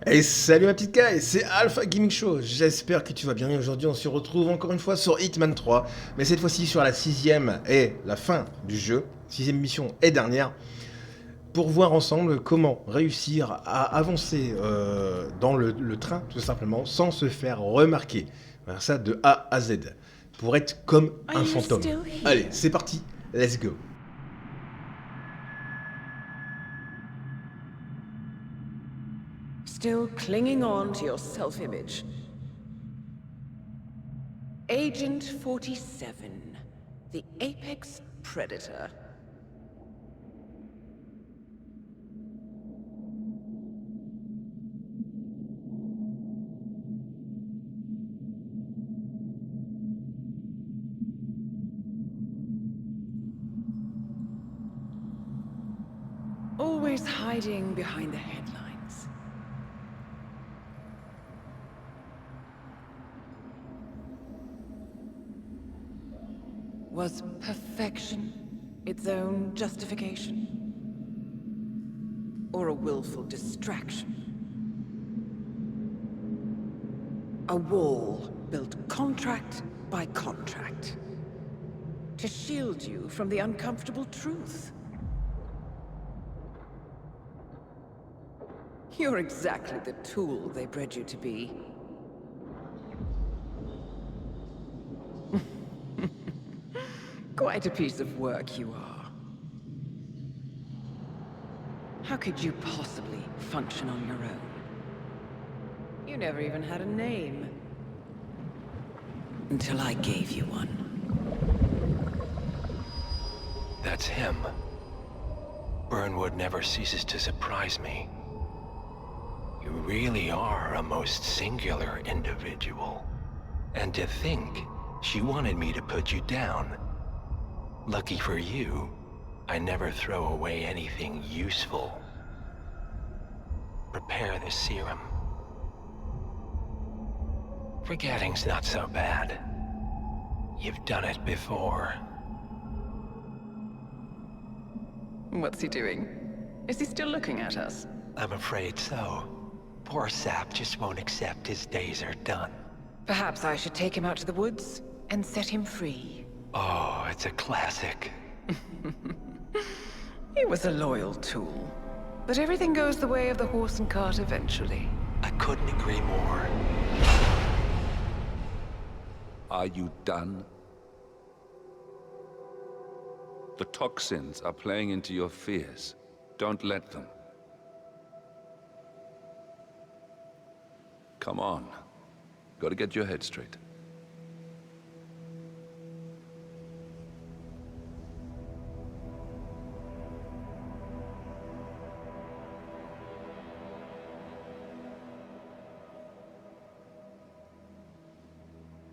Et salut ma petite Kai, c'est AlphaGamingShow, j'espère que tu vas bien et aujourd'hui on se retrouve encore une fois sur Hitman 3, mais cette fois-ci sur la sixième et la fin du jeu, sixième mission et dernière, pour voir ensemble comment réussir à avancer dans le train tout simplement sans se faire remarquer, faire ça de A à Z, pour être comme un fantôme. Allez, c'est parti, let's go. Still clinging on to your self-image. Agent 47, the apex predator. Always hiding behind the headlines. Was perfection its own justification? Or a willful distraction? A wall built contract by contract to shield you from the uncomfortable truth. You're exactly the tool they bred you to be. Quite a piece of work you are. How could you possibly function on your own? You never even had a name. Until I gave you one. That's him. Burnwood never ceases to surprise me. You really are a most singular individual. And to think she wanted me to put you down. Lucky for you, I never throw away anything useful. Prepare the serum. Forgetting's not so bad. You've done it before. What's he doing? Is he still looking at us? I'm afraid so. Poor Sap just won't accept his days are done. Perhaps I should take him out to the woods and set him free. Oh, it's a classic. He was a loyal tool. But everything goes the way of the horse and cart eventually. I couldn't agree more. Are you done? The toxins are playing into your fears. Don't let them. Come on. Gotta get your head straight.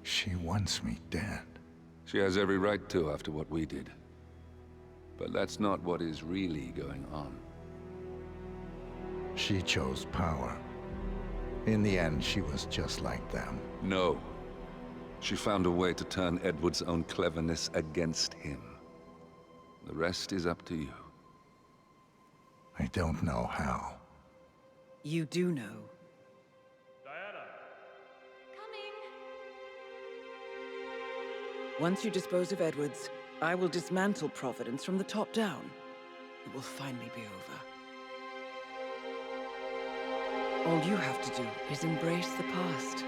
She wants me dead. She has every right to after what we did. But that's not what is really going on. She chose power. In the end, she was just like them. No. She found a way to turn Edward's own cleverness against him. The rest is up to you. I don't know how. You do know. Once you dispose of Edwards, I will dismantle Providence from the top down. It will finally be over. All you have to do is embrace the past.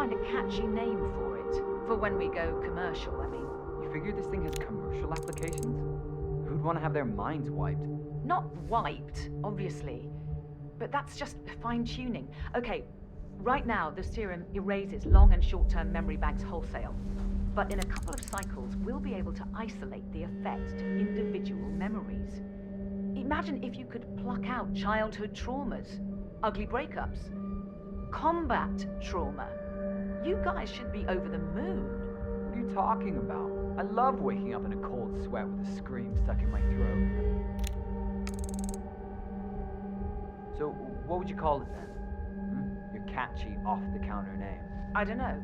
find a catchy name for it. For when we go commercial, I mean. You figure this thing has commercial applications? Who'd want to have their minds wiped? Not wiped, obviously. But that's just fine-tuning. Okay, right now the serum erases long and short-term memory banks wholesale. But in a couple of cycles, we'll be able to isolate the effect to individual memories. Imagine if you could pluck out childhood traumas, ugly breakups, combat trauma. You guys should be over the moon. What are you talking about? I love waking up in a cold sweat with a scream stuck in my throat. So, what would you call it then? Your catchy, off-the-counter name. I don't know.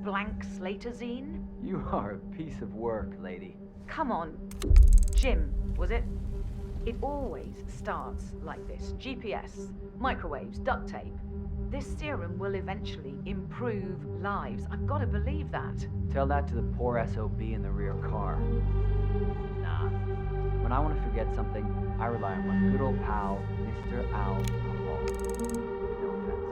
Blank Slaterzine? You are a piece of work, lady. Come on. Jim, was it? It always starts like this. GPS, microwaves, duct tape. This serum will eventually improve lives. I've got to believe that. Tell that to the poor SOB in the rear car. Nah. When I want to forget something, I rely on my good old pal, Mr. Alcohol. No offense.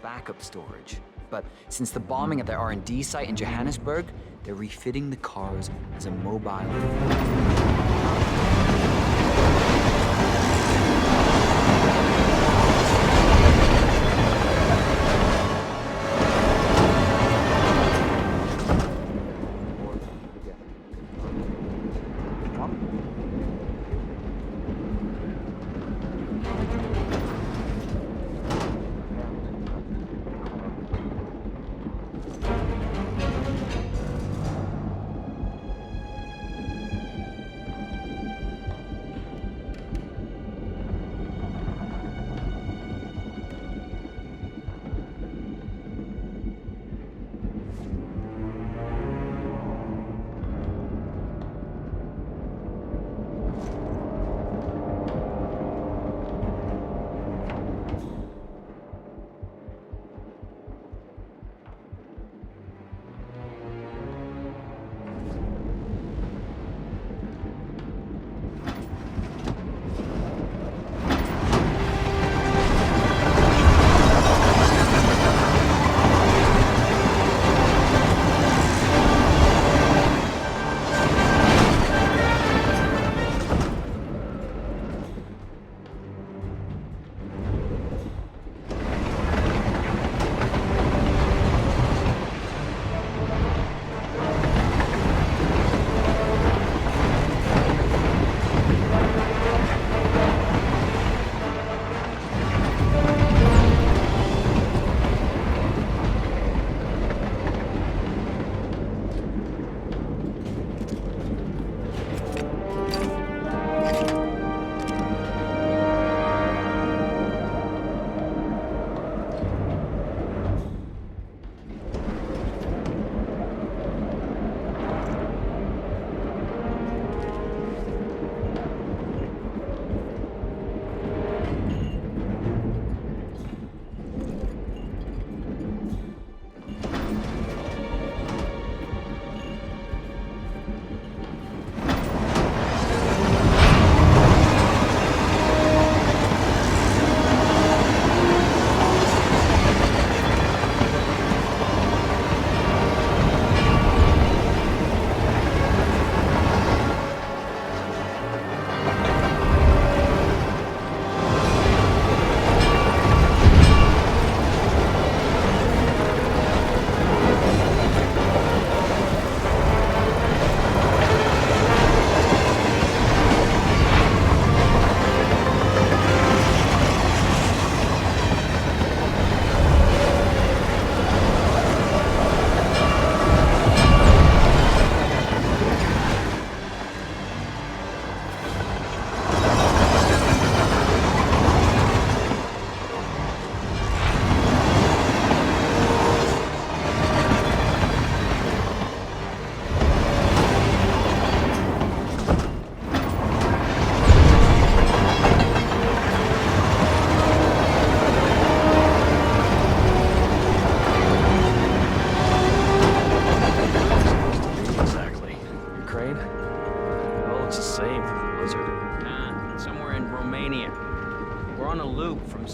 Backup storage. but since the bombing of their R&D site in Johannesburg, they're refitting the cars as a mobile.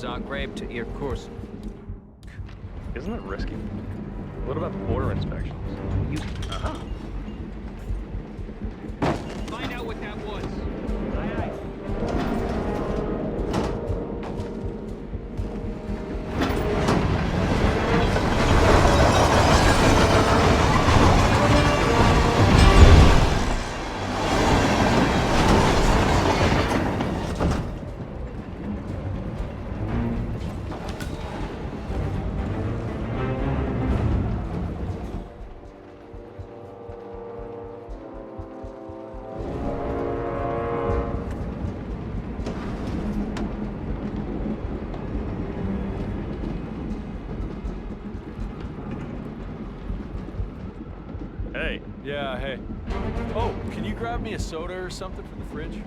Zagreb to Irkutsk. Isn't it risky? What about the border inspections? You... Uh-huh. Find out what that was. Aye, aye. Hey. Yeah, hey. Oh, can you grab me a soda or something from the fridge?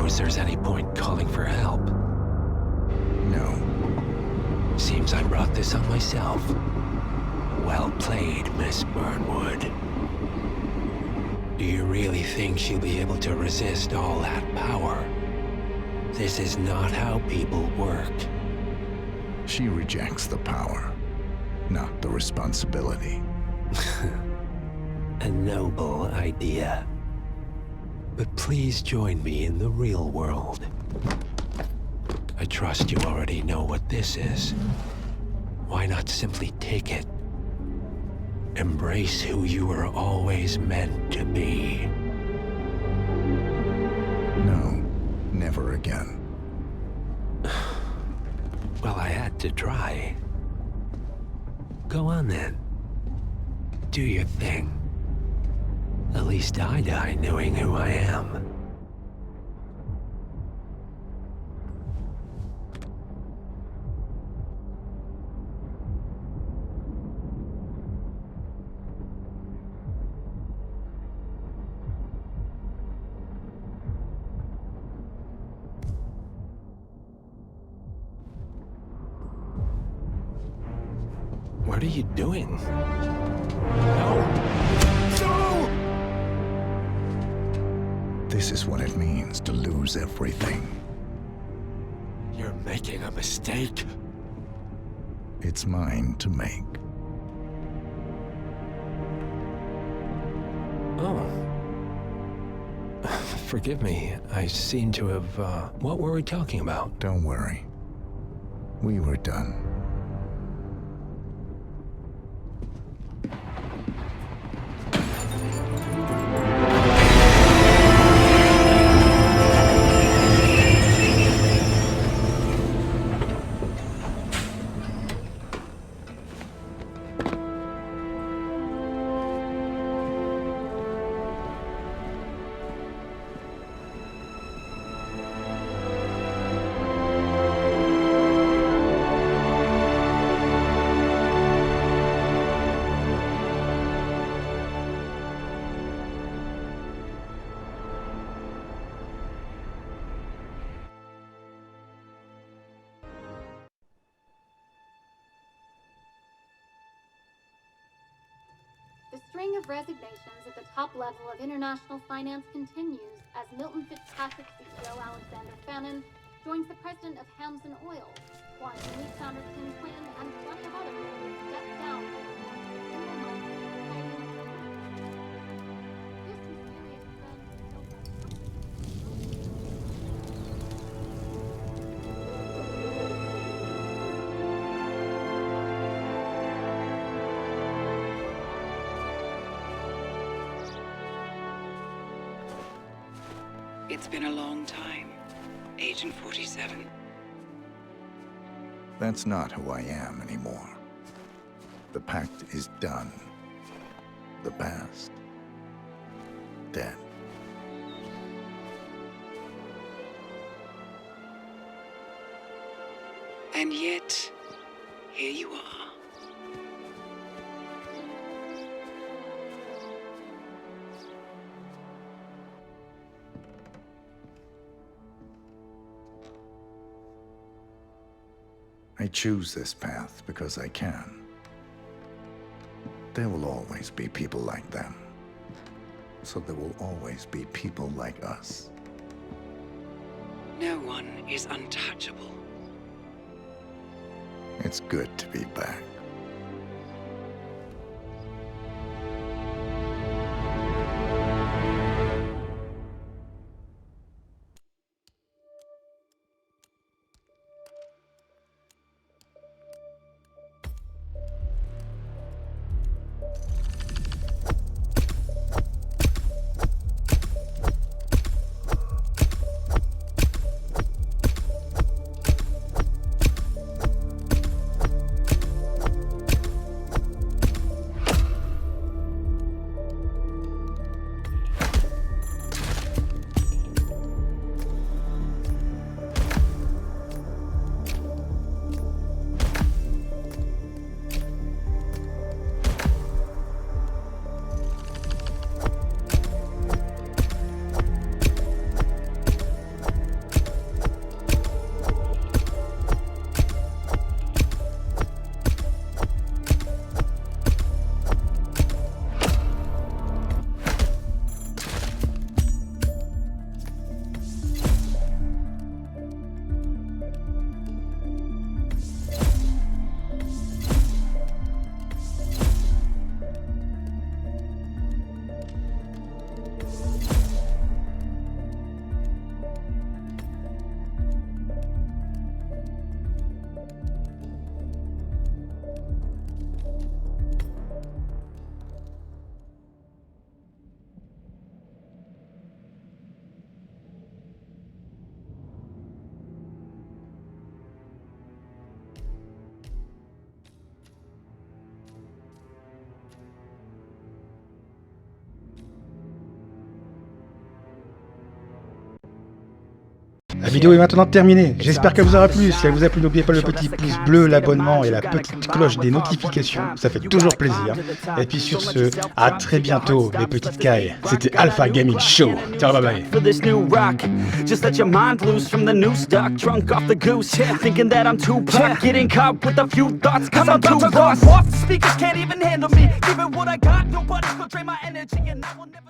suppose there's any point calling for help. No. Seems I brought this on myself. Well played, Miss Burnwood. Do you really think she'll be able to resist all that power? This is not how people work. She rejects the power, not the responsibility. A noble idea. But please join me in the real world. I trust you already know what this is. Why not simply take it? Embrace who you were always meant to be. No, never again. Well, I had to try. Go on then. Do your thing. At least I die knowing who I am. What are you doing? No! No! This is what it means to lose everything. You're making a mistake. It's mine to make. Oh. Forgive me. I seem to have, what were we talking about? Don't worry. We were done. The string of resignations at the top level of international finance continues as Milton Fitzpatrick CEO Alexander Fannin joins the president of Hamson Oil, Quantum Leap founder Tim Quinn, and plenty of others who step down from the board of a single month This mysterious trend is It's been a long time, Agent 47. That's not who I am anymore. The pact is done. The past, dead. And yet, here you are. I choose this path because I can. There will always be people like them. So there will always be people like us. No one is untouchable. It's good to be back. La vidéo est maintenant terminée. J'espère qu'elle vous aura plu. Si elle vous a plu, n'oubliez pas le petit pouce bleu, l'abonnement et la petite cloche des notifications. Ça fait toujours plaisir. Et puis sur ce, à très bientôt, les petites cailles. C'était Alpha Gaming Show. Ciao, bye bye. For this new rock, just let your mind loose from the new stock. Drunk off the goose, thinking that I'm too pop. Getting caught with a few thoughts, cause I'm too lost. Off the speakers can't even handle me. Even what I got, nobody's gonna drain my energy, and I will never.